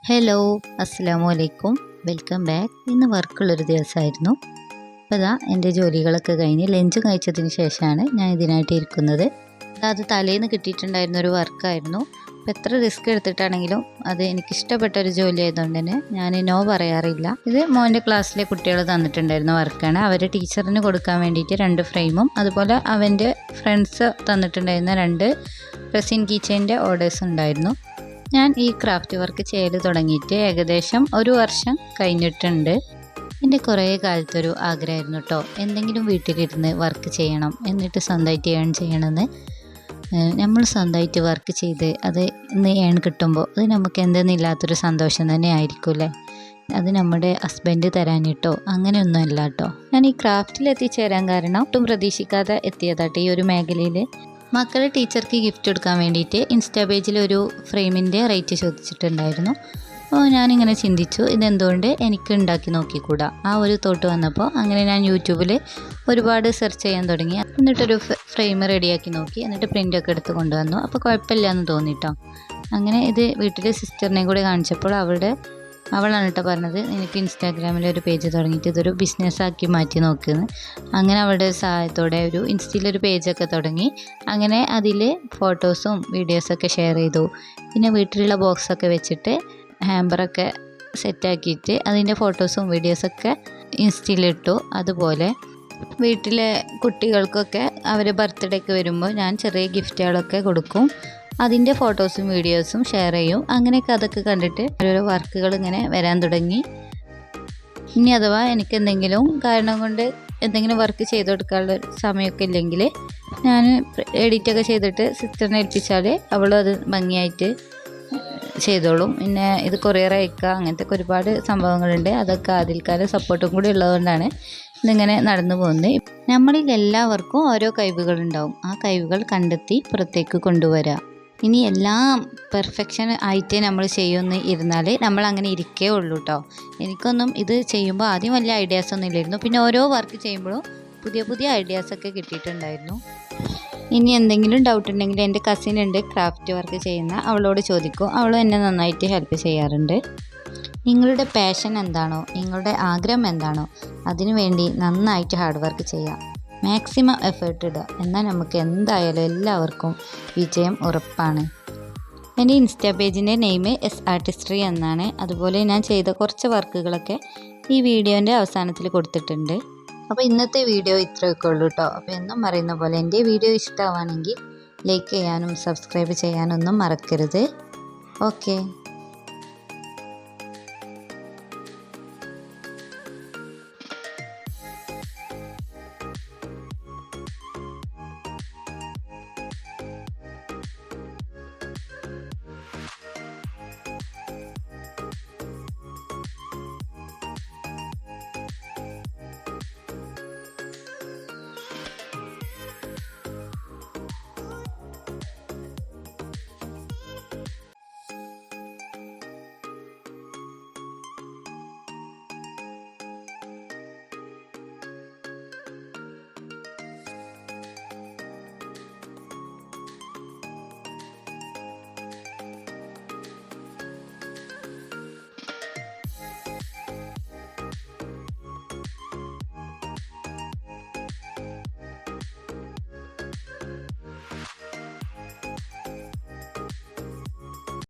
Hello, അസ്സലാമു അലൈക്കും. Welcome back. ഇന്ന് വർക്കുള്ളൊരു ദിവസമായിരുന്നു. അപ്പോൾ ഇതാ എൻ്റെ ജോലികളൊക്കെ കഴിഞ്ഞ് ലഞ്ച് കഴിച്ചതിന് ശേഷമാണ് ഞാൻ ഇതിനായിട്ട് ഇരിക്കുന്നത്. അത് തലേന്ന് കിട്ടിയിട്ടുണ്ടായിരുന്ന ഒരു വർക്കായിരുന്നു. അപ്പോൾ എത്ര റിസ്ക് എടുത്തിട്ടാണെങ്കിലും അത് എനിക്കിഷ്ടപ്പെട്ട ഒരു ജോലി ആയതുകൊണ്ട് തന്നെ ഞാൻ നോ പറയാറില്ല. ഇത് മോൻ്റെ ക്ലാസ്സിലെ കുട്ടികൾ തന്നിട്ടുണ്ടായിരുന്ന വർക്കാണ്. അവർ ടീച്ചറിന് കൊടുക്കാൻ വേണ്ടിയിട്ട് 2 ഫ്രെയിമും അതുപോലെ അവൻ്റെ ഫ്രണ്ട്സ് തന്നിട്ടുണ്ടായിരുന്ന 2 റെസിൻ കീച്ചേൻ്റെ ഓർഡേഴ്സ് ഉണ്ടായിരുന്നു. ഞാൻ ഈ ക്രാഫ്റ്റ് വർക്ക് ചെയ്ത് തുടങ്ങിയിട്ട് ഏകദേശം 1 വർഷം കഴിഞ്ഞിട്ടുണ്ട്. എൻ്റെ കുറേ കാലത്തൊരു ആഗ്രഹമായിരുന്നു കേട്ടോ, എന്തെങ്കിലും വീട്ടിലിരുന്ന് വർക്ക് ചെയ്യണം, എന്നിട്ട് സ്വന്തമായിട്ട് ഏൺ ചെയ്യണമെന്ന്. നമ്മൾ സ്വന്തമായിട്ട് വർക്ക് ചെയ്ത് അത് ഇന്ന് ഏൺ കിട്ടുമ്പോൾ അത് നമുക്ക് എന്തെന്നില്ലാത്തൊരു സന്തോഷം തന്നെ ആയിരിക്കുമല്ലേ. അത് നമ്മുടെ ഹസ്ബൻഡ് തരാനിട്ടോ അങ്ങനെയൊന്നുമല്ല കേട്ടോ. ഞാൻ ഈ ക്രാഫ്റ്റിൽ എത്തിച്ചേരാൻ കാരണം ഒട്ടും പ്രതീക്ഷിക്കാതെ എത്തിയതാട്ടെ ഈ ഒരു മേഖലയിൽ. മക്കൾ ടീച്ചർക്ക് ഗിഫ്റ്റ് കൊടുക്കാൻ വേണ്ടിയിട്ട് ഇൻസ്റ്റാ പേജിൽ ഒരു ഫ്രെയിമിൻ്റെ റേറ്റ് ചോദിച്ചിട്ടുണ്ടായിരുന്നു. അപ്പോൾ ഞാനിങ്ങനെ ചിന്തിച്ചു, ഇതെന്തുകൊണ്ട് എനിക്ക് ഉണ്ടാക്കി നോക്കിക്കൂടാ. ആ ഒരു തോട്ട് വന്നപ്പോൾ അങ്ങനെ ഞാൻ യൂട്യൂബിൽ ഒരുപാട് സെർച്ച് ചെയ്യാൻ തുടങ്ങി. എന്നിട്ടൊരു ഫ്രെയിം റെഡിയാക്കി നോക്കി, എന്നിട്ട് പ്രിൻ്റൊക്കെ എടുത്ത് കൊണ്ടുവന്നു. അപ്പോൾ കുഴപ്പമില്ല എന്ന് തോന്നിട്ടോ. അങ്ങനെ ഇത് വീട്ടിലെ സിസ്റ്ററിനെ കൂടെ കാണിച്ചപ്പോൾ അവളാണ് കേട്ടോ പറഞ്ഞത്, എനിക്ക് ഇൻസ്റ്റാഗ്രാമിൽ ഒരു പേജ് തുടങ്ങിയിട്ട് ഇതൊരു ബിസിനസ്സാക്കി മാറ്റി നോക്കുന്നു. അങ്ങനെ അവളുടെ സഹായത്തോടെ ഒരു ഇൻസ്റ്റയിലൊരു പേജൊക്കെ തുടങ്ങി. അങ്ങനെ അതിൽ ഫോട്ടോസും വീഡിയോസൊക്കെ ഷെയർ ചെയ്തു. പിന്നെ വീട്ടിലുള്ള ബോക്സൊക്കെ വെച്ചിട്ട് ഹാമ്പറൊക്കെ സെറ്റാക്കിയിട്ട് അതിൻ്റെ ഫോട്ടോസും വീഡിയോസൊക്കെ ഇൻസ്റ്റയിലിട്ടു. അതുപോലെ വീട്ടിലെ കുട്ടികൾക്കൊക്കെ അവരെ ബർത്ത്ഡേക്ക് വരുമ്പോൾ ഞാൻ ചെറിയ ഗിഫ്റ്റുകളൊക്കെ കൊടുക്കും. അതിൻ്റെ ഫോട്ടോസും വീഡിയോസും ഷെയർ ചെയ്യും. അങ്ങനെയൊക്കെ അതൊക്കെ കണ്ടിട്ട് ഓരോരോ വർക്കുകൾ ഇങ്ങനെ വരാൻ തുടങ്ങി. ഇനി അഥവാ എനിക്ക് എന്തെങ്കിലും കാരണം കൊണ്ട് എന്തെങ്കിലും വർക്ക് ചെയ്ത് കൊടുക്കാനുള്ള സമയമൊക്കെ ഇല്ലെങ്കിൽ ഞാൻ എഡിറ്റൊക്കെ ചെയ്തിട്ട് സിസ്റ്ററിനെ ഏൽപ്പിച്ചാൽ അവളും അത് ഭംഗിയായിട്ട് ചെയ്തോളും. പിന്നെ ഇത് കൊറിയർ അയക്കുക, അങ്ങനത്തെ ഒരുപാട് സംഭവങ്ങളുണ്ട്. അതൊക്കെ അതിൽക്കാലം സപ്പോർട്ടും കൂടി ഉള്ളതുകൊണ്ടാണ് ഇതിങ്ങനെ നടന്നു പോകുന്നത്. നമ്മളിൽ എല്ലാവർക്കും ഓരോ കഴിവുകളുണ്ടാവും. ആ കഴിവുകൾ കണ്ടെത്തി പുറത്തേക്ക് കൊണ്ടുവരിക. ഇനി എല്ലാം പെർഫെക്ഷൻ ആയിട്ട് നമ്മൾ ചെയ്യുമെന്ന് ഇരുന്നാൽ നമ്മൾ അങ്ങനെ ഇരിക്കേ ഉള്ളൂ കേട്ടോ. എനിക്കൊന്നും ഇത് ചെയ്യുമ്പോൾ ആദ്യം വലിയ ഐഡിയാസ് ഒന്നും ഇല്ലായിരുന്നു. പിന്നെ ഓരോ വർക്ക് ചെയ്യുമ്പോഴും പുതിയ പുതിയ ഐഡിയാസൊക്കെ കിട്ടിയിട്ടുണ്ടായിരുന്നു. ഇനി എന്തെങ്കിലും ഡൗട്ട് ഉണ്ടെങ്കിൽ എൻ്റെ കസിൻ ഉണ്ട് ക്രാഫ്റ്റ് വർക്ക് ചെയ്യുന്ന, അവളോട് ചോദിക്കും. അവളും എന്നെ നന്നായിട്ട് ഹെൽപ്പ് ചെയ്യാറുണ്ട്. നിങ്ങളുടെ പാഷൻ എന്താണോ, നിങ്ങളുടെ ആഗ്രഹം എന്താണോ, അതിനു വേണ്ടി നന്നായിട്ട് ഹാർഡ് വർക്ക് ചെയ്യാം. മാക്സിമം എഫേർട്ട് ഇടുക. എന്നാൽ നമുക്ക് എന്തായാലും എല്ലാവർക്കും വിജയം ഉറപ്പാണ്. എൻ്റെ ഇൻസ്റ്റാ പേജിൻ്റെ നെയിം എസ് ആർട്ടിസ്ട്രി എന്നാണ്. അതുപോലെ ഞാൻ ചെയ്ത കുറച്ച് വർക്കുകളൊക്കെ ഈ വീഡിയോൻ്റെ അവസാനത്തിൽ കൊടുത്തിട്ടുണ്ട്. അപ്പോൾ ഇന്നത്തെ വീഡിയോ ഇത്രയൊക്കെ ഉള്ളൂ കേട്ടോ. അപ്പോൾ എന്നും പറയുന്ന പോലെ എൻ്റെ വീഡിയോ ഇഷ്ടമാണെങ്കിൽ ലൈക്ക് ചെയ്യാനും സബ്സ്ക്രൈബ് ചെയ്യാനൊന്നും മറക്കരുത്. ഓക്കെ.